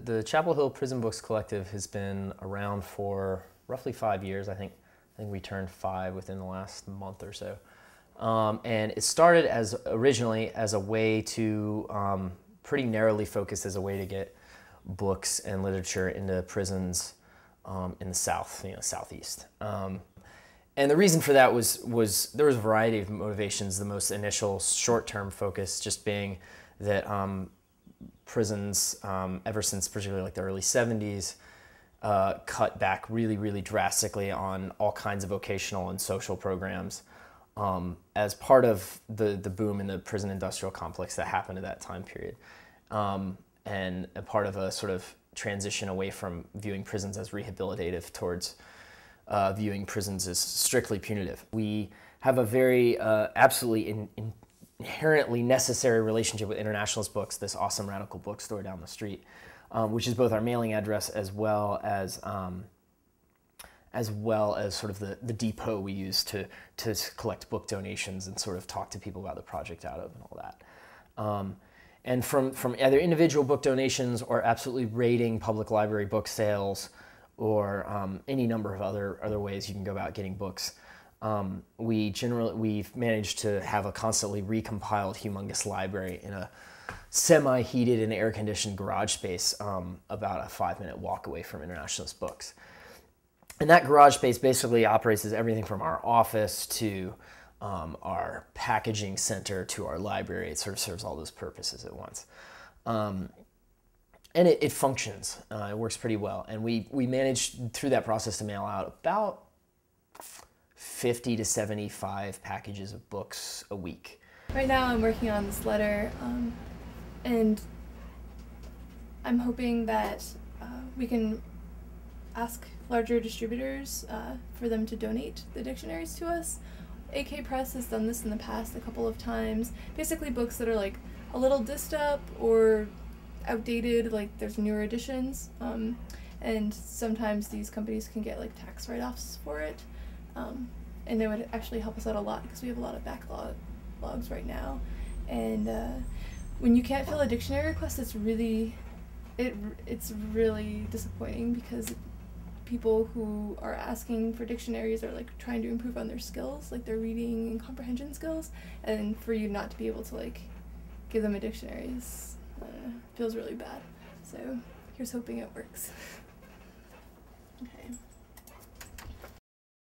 the Chapel Hill Prison Books Collective has been around for roughly 5 years. I think we turned 5 within the last month or so. And it started originally as a way to, pretty narrowly focused as a way to get books and literature into prisons in the South, Southeast. And the reason for that was there was a variety of motivations. The most initial short-term focus just being that prisons, ever since particularly like the early 70s, cut back really, really drastically on all kinds of vocational and social programs as part of the boom in the prison industrial complex that happened at that time period. And a part of a sort of transition away from viewing prisons as rehabilitative towards viewing prisons as strictly punitive. We have a very absolutely inherently necessary relationship with Internationalist Books, this awesome radical bookstore down the street, which is both our mailing address as well as sort of the depot we use to collect book donations and sort of talk to people about the project out of and all that. And from either individual book donations or absolutely raiding public library book sales or any number of other ways you can go about getting books, we've managed to have a constantly recompiled humongous library in a semi-heated and air-conditioned garage space about a 5-minute walk away from Internationalist Books. And that garage space basically operates as everything from our office to our packaging center to our library. It sort of serves all those purposes at once. And it functions. It works pretty well. And we managed through that process to mail out about 50 to 75 packages of books a week. Right now I'm working on this letter, and I'm hoping that we can ask larger distributors for them to donate the dictionaries to us. AK Press has done this in the past a couple of times. Basically books that are like a little dissed up or outdated, like there's newer editions, and sometimes these companies can get like tax write-offs for it, and it would actually help us out a lot because we have a lot of backlogs right now, and when you can't fill a dictionary request, it's really disappointing because people who are asking for dictionaries are like trying to improve on their skills, like their reading and comprehension skills, and for you not to be able to like give them a dictionary feels really bad. So here's hoping it works. Okay.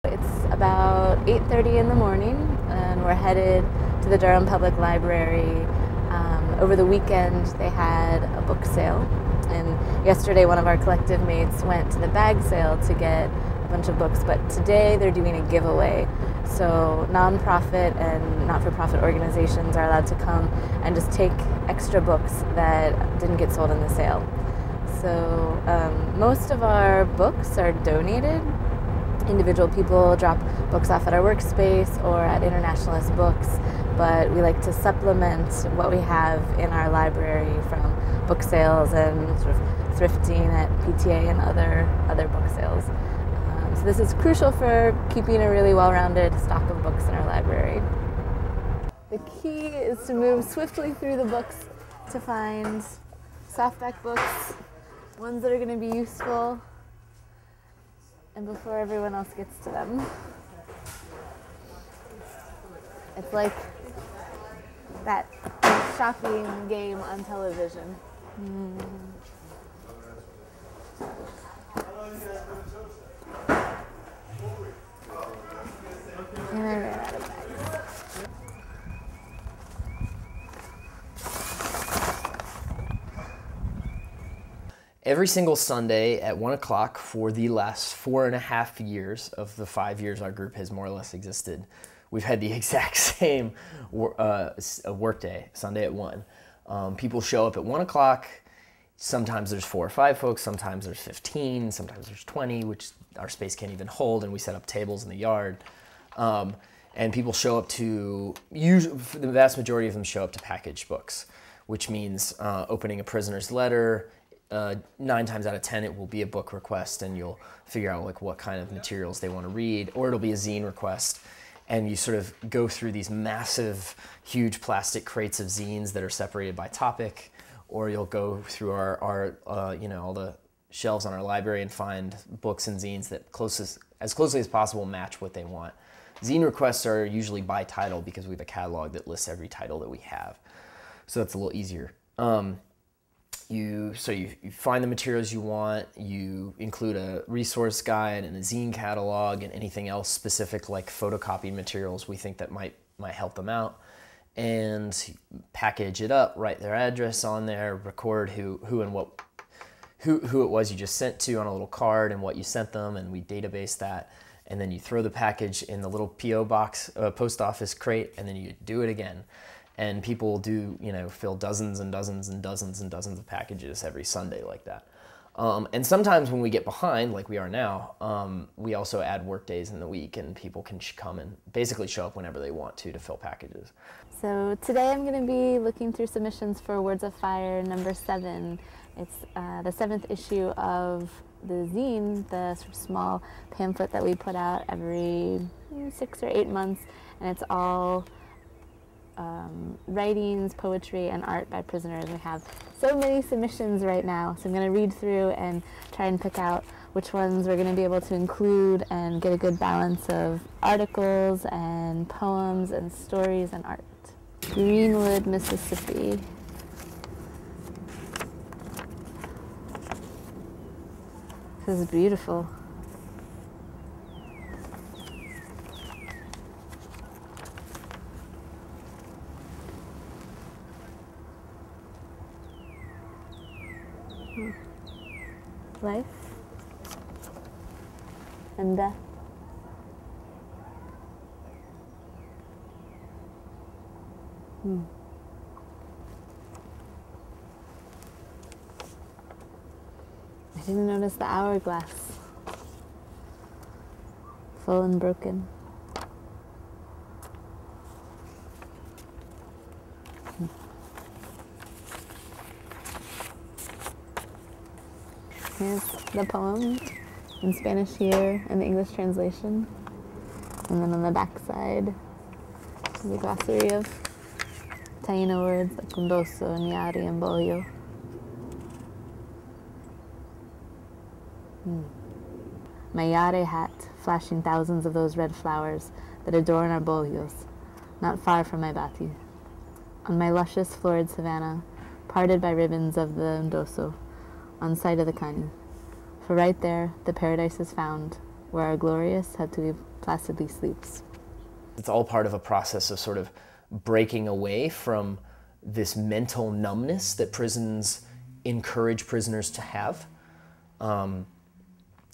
It's about 8:30 in the morning and we're headed to the Durham Public Library. Over the weekend they had a book sale, and yesterday one of our collective mates went to the bag sale to get a bunch of books, but today they're doing a giveaway. So nonprofit and not-for-profit organizations are allowed to come and just take extra books that didn't get sold in the sale. So most of our books are donated. Individual people drop books off at our workspace or at Internationalist Books, but we like to supplement what we have in our library from book sales and sort of thrifting at PTA and other book sales. So this is crucial for keeping a really well-rounded stock of books in our library. The key is to move swiftly through the books to find softback books, ones that are going to be useful, and before everyone else gets to them. It's like that shopping game on television. And I ran out of bags. Every single Sunday at 1 o'clock for the last 4.5 years of the 5 years our group has more or less existed, we've had the exact same workday, Sunday at 1. People show up at 1 o'clock. Sometimes there's 4 or 5 folks, sometimes there's 15, sometimes there's 20, which our space can't even hold, and we set up tables in the yard. And people show up to, the vast majority of them show up to package books, which means opening a prisoner's letter. 9 times out of 10 it will be a book request, and you'll figure out like what kind of materials they want to read, or it'll be a zine request, and you sort of go through these massive, huge plastic crates of zines that are separated by topic, or you'll go through our all the shelves on our library and find books and zines that as closely as possible match what they want. Zine requests are usually by title because we have a catalog that lists every title that we have, so that's a little easier. You find the materials you want, you include a resource guide and a zine catalog and anything else specific like photocopied materials we think that might help them out, and package it up, write their address on there, record who it was you just sent to on a little card and what you sent them, and we database that, and then you throw the package in the little P.O. box, post office crate, and then you do it again. And people do, fill dozens and dozens and dozens and dozens of packages every Sunday like that. And sometimes when we get behind, like we are now, we also add work days in the week, and people can come and basically show up whenever they want to fill packages. So today I'm going to be looking through submissions for Words of Fire number 7. It's the 7th issue of the zine, the sort of small pamphlet that we put out every 6 or 8 months, and it's all writings, poetry, and art by prisoners. We have so many submissions right now, so I'm going to read through and try and pick out which ones we're going to be able to include and get a good balance of articles and poems and stories and art. Greenwood, Mississippi. This is beautiful. Life and death. I didn't notice the hourglass. Full and broken. Here's the poem in Spanish here and the English translation. And then on the back side, the glossary of Taino words like kundoso, nyari, and bollo. My yare hat, flashing thousands of those red flowers that adorn our bollos, not far from my bati. On my luscious florid savanna, parted by ribbons of the ndoso, on sight of the Cani. For right there, the paradise is found, where our glorious Hatu placidly sleeps. It's all part of a process of sort of breaking away from this mental numbness that prisons encourage prisoners to have.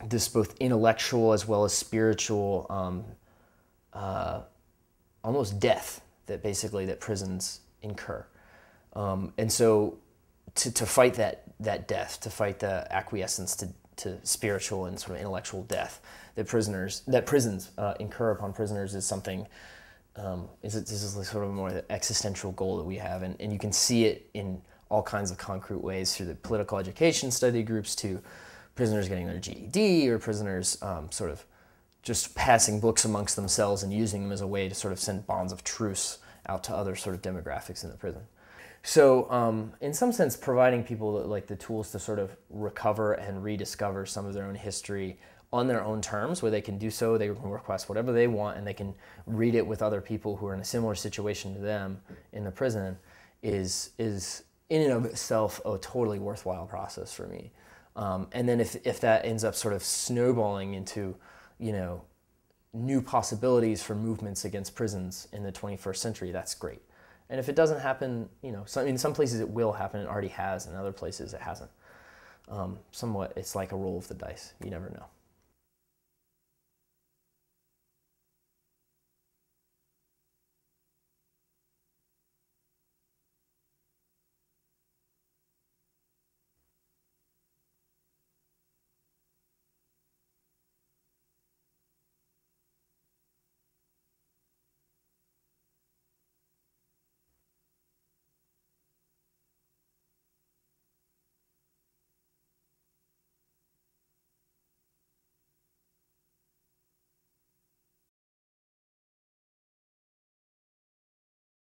This both intellectual as well as spiritual, almost death that prisons incur. And so to fight that death, to fight the acquiescence to spiritual and sort of intellectual death that prisons incur upon prisoners is something, this is sort of more the existential goal that we have. And you can see it in all kinds of concrete ways through the political education study groups to prisoners getting their GED, or prisoners sort of just passing books amongst themselves and using them as a way to sort of send bonds of truce out to other sort of demographics in the prison. So in some sense, providing people like the tools to sort of recover and rediscover some of their own history on their own terms, where they can do so, they can request whatever they want, and they can read it with other people who are in a similar situation to them in the prison, is in and of itself a totally worthwhile process for me. And then if that ends up sort of snowballing into, new possibilities for movements against prisons in the 21st century, that's great. And if it doesn't happen, in some places it will happen, it already has, and in other places it hasn't. Somewhat, it's like a roll of the dice. You never know.